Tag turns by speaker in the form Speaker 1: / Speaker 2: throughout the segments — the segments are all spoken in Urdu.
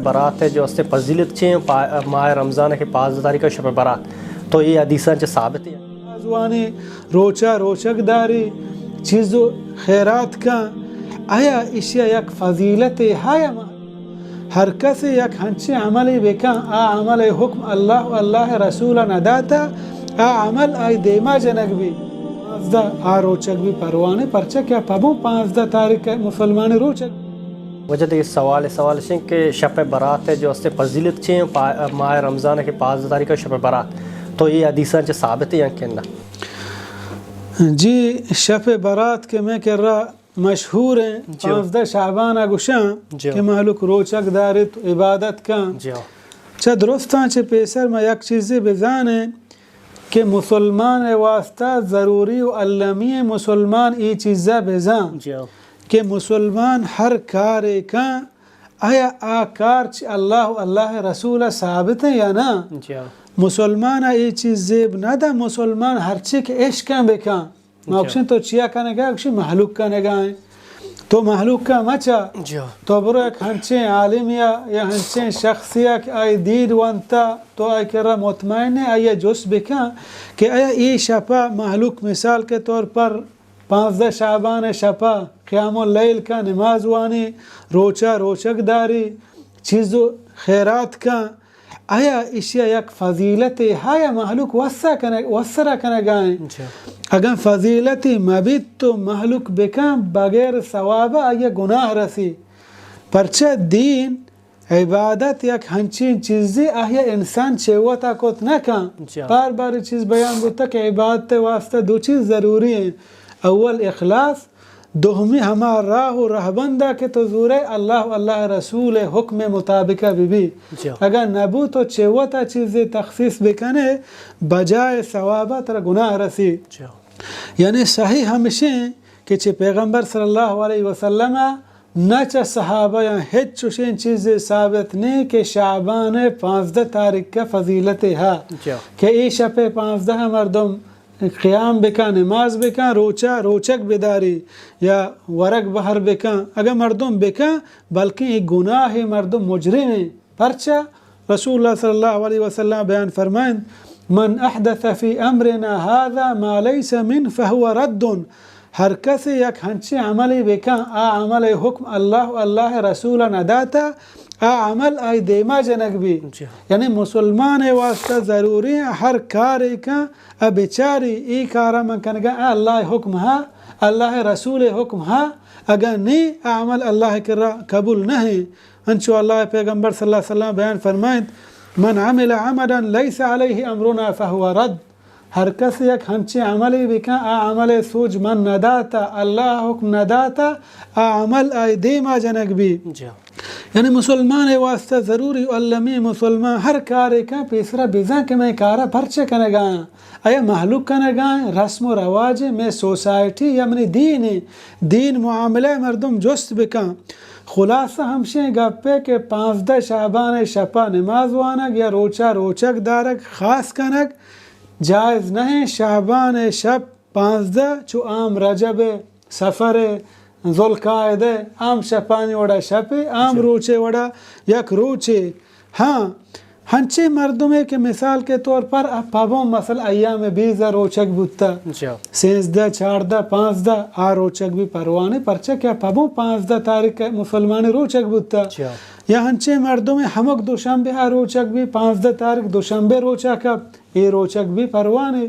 Speaker 1: برات ہے جو اس سے فضیلت چھیں ماہ رمضان کے 15 تاریخ شب برات تو یہ حدیثاں چ ثابت ہے
Speaker 2: ازوانی روچا روچک داری چیز و خیرات کا آیا اشیا یک فضیلت ہے ہر کس یک ہنچے عملی بکا آ عمل حکم اللہ و اللہ رسول نداتا آ عمل آئی دیما جنگ بھی 15 آ روچک بھی پروانے پرچہ کیا پبوں 15 تاریخ مسلمان روچک
Speaker 1: وجہ یہ سوال ہے کہ شب برات ہے جو اس سے فضیلت چھیں ماہ رمضان کے 15 تاریخ شب برات تو یہ حدیثاں چ ثابت ہے کہ نہ
Speaker 2: جی شب برات کے میں کہہ رہا مشہور ہیں 15 شعبان گشاں کہ محلوک روچک دارت عبادت کا چا درستاں چھ پیسر میں یک چیزی بزانے کہ مسلمان واسطہ ضروری و علمی مسلمان ای چیزہ بزان کہ مسلمان ہر کار کا آیا آکار چھ اللہ رسول ثابت ہے یا نا مسلمان ای چیز زیب نہ دا مسلمان ہر چی کے عشق بکا موکشن تو چیا کنے گا کشی محلوک کنے گائیں تو محلوک کا مچا تو برو ایک ہنچیں عالم یا ہنچیں شخصیہ کہ آئی دید وانتا تو آئی کرا مطمئن ہے آئی جس بکا کہ آیا ای شپا محلوک مثال کے طور پر 15 شعبان شپا قیام اللیل کا نماز وانی روچا روچک داری چیز و خیرات کا آیا اشیا یک فضیلت ہے یا محلوک وسرہ کنے گائیں اگر فضیلتی مبید تو محلوک بکن بغیر ثواب آیا گناہ رسی پرچہ دین عبادت یک ہنچین چیزی آیا انسان چیوتا کت نکن بار بار چیز بیان گوتا کہ عبادت واسطہ دو چیز ضروری ہیں اول اخلاص دومی ہمارا راہ و رہبندہ کے تو زور اللہ رسول حکم مطابقہ بھی اگر نبو تو چیوتا چیزیں تخصیص بکنے بجائے ثوابہ تر گناہ رسی یعنی صحیح ہمشیں کہ چھ پیغمبر صلی اللہ علیہ وسلم نہ چھ صحابہ یا ہیچ چوشین چیزیں ثابت نہیں کہ شعبان 15 تاریخ کا فضیلت ہے کہ ای شب 15 مردم قیام بکا نماز بکا روچا روچک بداری یا ورق بہر بکا اگر مردم بکا بلکہ ایک گناہ مردم مجرم ہیں پرچہ رسول اللہ صلی اللہ علیہ وسلم بیان فرمائیں من احدث فی امرنا هذا ما لیس من فهو رد ہر کسی یک ہنچی عملی بکا آ عمل حکم اللہ رسول نداتا آ عمل آئی دیما جنگ بھی یعنی مسلمان واسطہ ضروری ہر کار کا بیچاری ای کارا من کنگا اللہ حکم ہا اللہ رسول حکم ہا اگر نہیں عمل اللہ کرا قبول نہیں انچو اللہ پیغمبر صلی اللہ علیہ وسلم بیان فرمائیں من عمل عملا لیس علیہ امرنا فہو رد ہر کس یک ہنچی عملی بکا آ عمل سوج من نداتا اللہ حکم نداتا آ عمل آئی دیما جنگ بھی یعنی مسلمان واسطہ ضروری علمی مسلمان ہر کارے کا پیسرا بیزاں کہ میں کارا پرچے کنے گائیں آیا محلوک کنے گائیں رسم و رواج میں سوسائٹی یا منی دین معاملہ مردم جست بکا خلاصہ ہمشیں گپے کہ 15 شعبان شپا نماز وانک یا روچا روچک دارک خاص کنک جائز نہیں شعبان شب 15 چو عام رجب سفر ذوالقعدہ عام شپانی وڑا شپے عام روچے وڑا یک روچے ہاں ہنچے مردمے کے مثال کے طور پر پابوں مثلا ایام 20 روچک بودتا 16 14 15 آ روچک بھی پروانے پرچہ کیا پابوں 15 تاریخ مسلمان روچک بودتا یا ہنچے مردمے ہمک دوشنبے آ روچک بھی 15 تاریخ دوشنبے روچا کب یہ روچک بھی پروانے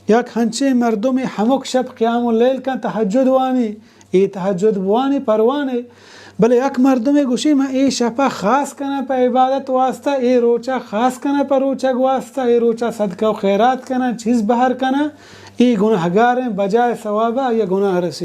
Speaker 2: یا ہنچے مردمے ہمک شب قیام اللیل کا تہجد وانی ای تہجد وانی پروانے بلے یک مردم گوشی میں ای شپا خاص کنا پا عبادت واسطہ ای روچا خاص کنا پا روچک واسطہ ای روچا صدقہ و خیرات کنا چیز بہر کنا ای گناہگار ہیں بجائے ثوابہ یا گناہ رسی